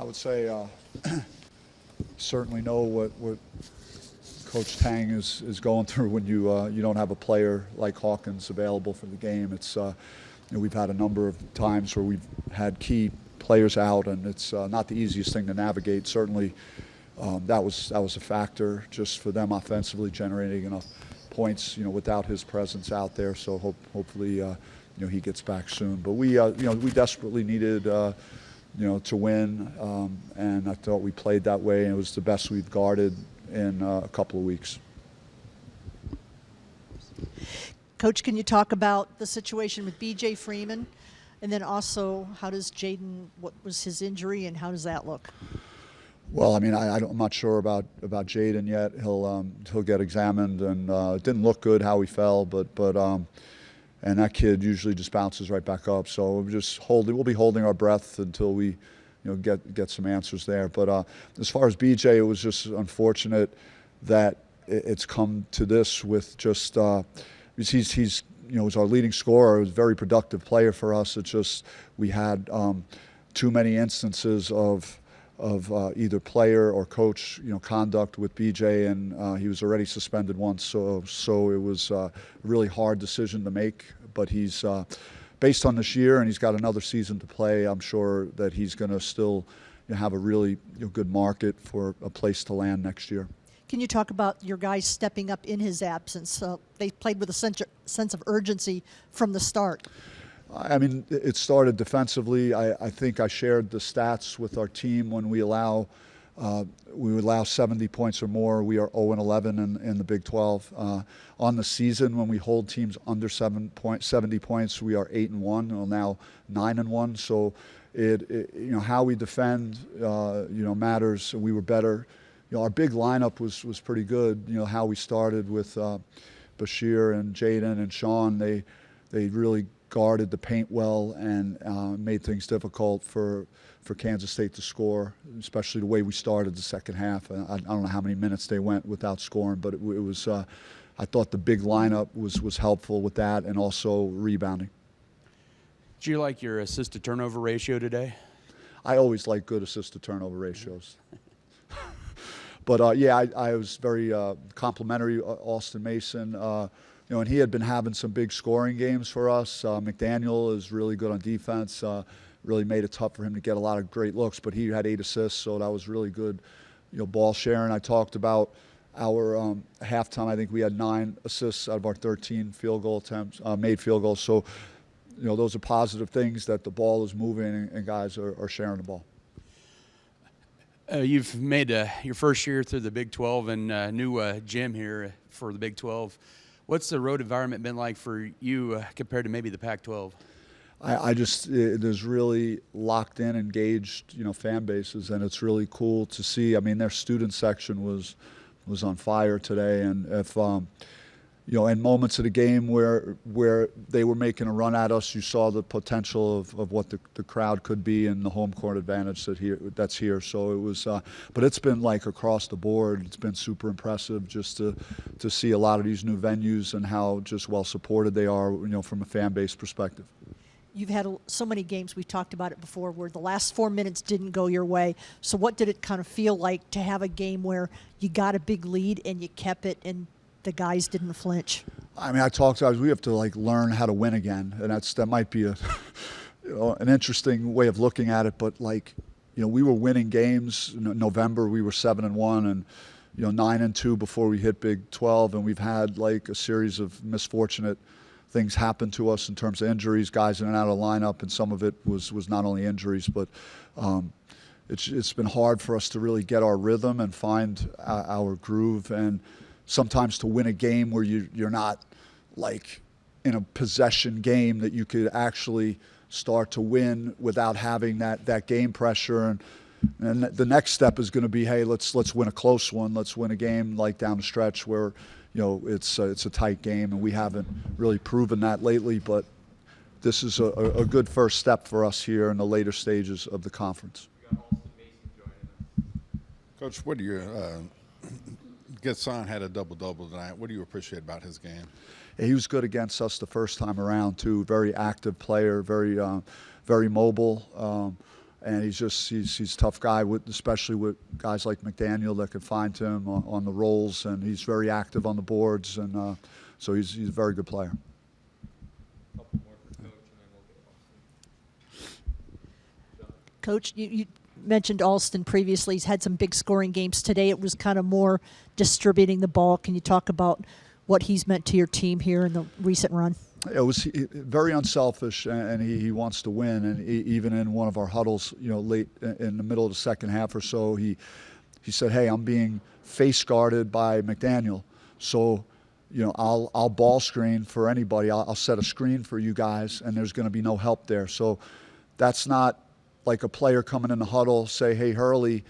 would say certainly know what Coach Tang is going through when you don't have a player like Hawkins available for the game. It's we've had a number of times where we've had key players out, and it's not the easiest thing to navigate. Certainly, that was a factor just for them offensively, generating enough points, without his presence out there. So hopefully, he gets back soon. But we desperately needed, to win, and I thought we played that way, and it was the best we've guarded in a couple of weeks. Coach, can you talk about the situation with B.J. Freeman, and then also how does Jaden? What was his injury, and how does that look? Well, I mean, I'm not sure about Jaden yet. He'll get examined, and it didn't look good how he fell, but and that kid usually just bounces right back up. So we'll be holding our breath until we, get some answers there. But as far as BJ, it was just unfortunate that it's come to this with just he's was our leading scorer. He was a very productive player for us. It's just we had too many instances of either player or coach, conduct with BJ, and he was already suspended once. So it was a really hard decision to make. But he's based on this year, and he's got another season to play. I'm sure that he's going to still have a really good market for a place to land next year. Can you talk about your guys stepping up in his absence? They played with a sense of urgency from the start. I mean, it started defensively. I think I shared the stats with our team. When we allow 70 points or more, we are 0-11 in the Big 12. On the season, when we hold teams under 70 points, we are 8-1. Well, now 9-1. So how we defend matters. We were better. Our big lineup was pretty good. How we started with Bashir and Jaden and Sean. They really guarded the paint well and made things difficult for Kansas State to score, especially the way we started the second half. I don't know how many minutes they went without scoring, but it was. I thought the big lineup was helpful with that, and also rebounding. Did you like your assist-to-turnover ratio today? I always like good assist-to-turnover ratios. But I was very complimentary, Alston Mason. And he had been having some big scoring games for us. McDaniel is really good on defense. Really made it tough for him to get a lot of great looks, but he had 8 assists, so that was really good. Ball sharing. I talked about our halftime. I think we had 9 assists out of our 13 field goal attempts, made field goals. So, those are positive things, that the ball is moving and guys are sharing the ball. You've made your first year through the Big 12 and new gym here for the Big 12. What's the road environment been like for you compared to maybe the Pac-12? There's really locked in, engaged, fan bases, and it's really cool to see. I mean, their student section was on fire today, and if in moments of the game where they were making a run at us, you saw the potential of what the crowd could be and the home court advantage that's here. So it was, but it's been like across the board. It's been super impressive just to see a lot of these new venues and how just well supported they are, from a fan base perspective. You've had so many games, we've talked about it before, where the last 4 minutes didn't go your way. So what did it kind of feel like to have a game where you got a big lead and you kept it and the guys didn't flinch? I mean, I talked about we have to learn how to win again, and that might be an interesting way of looking at it. But we were winning games. In November we were 7-1, and 9-2 before we hit Big 12, and we've had a series of misfortunate things happen to us in terms of injuries, guys in and out of the lineup, and some of it was not only injuries, but it's been hard for us to really get our rhythm and find our groove, and sometimes to win a game where you're not in a possession game, that you could actually start to win without having that game pressure. And the next step is going to be, hey, let's win a close one. Let's win a game down the stretch where it's a tight game, and we haven't really proven that lately. But this is a good first step for us here in the later stages of the conference. We got Alston Mason joining us. Coach, what do you Gasson had a double-double tonight. What do you appreciate about his game? Yeah, he was good against us the first time around too. Very active player, very mobile. And he's a tough guy, especially with guys like McDaniel that can find him on the rolls, and he's very active on the boards, and so he's a very good player. Couple more for Coach, and then we'll get Alston. Coach, you mentioned Alston previously. He's had some big scoring games. Today it was kind of more distributing the ball. Can you talk about what he's meant to your team here in the recent run? It was very unselfish, and he wants to win. And even in one of our huddles, late in the middle of the second half or so, he said, "Hey, I'm being face guarded by McDaniel, so I'll ball screen for anybody. I'll set a screen for you guys, and there's going to be no help there." So that's not like a player coming in the huddle say, "Hey, Hurley,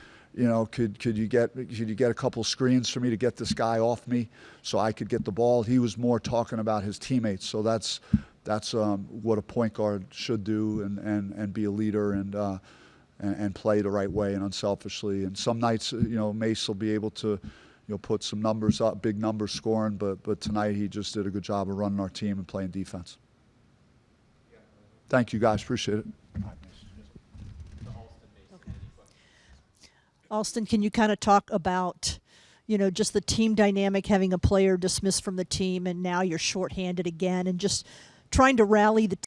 could you get a couple screens for me to get this guy off me so I could get the ball?" He was more talking about his teammates. So that's what a point guard should do, and be a leader and play the right way and unselfishly. And some nights, Mace will be able to put some numbers up, big numbers scoring, but tonight he just did a good job of running our team and playing defense. Thank you guys, appreciate it. Alston, can you kind of talk about, just the team dynamic, having a player dismissed from the team, and now you're shorthanded again, and just trying to rally the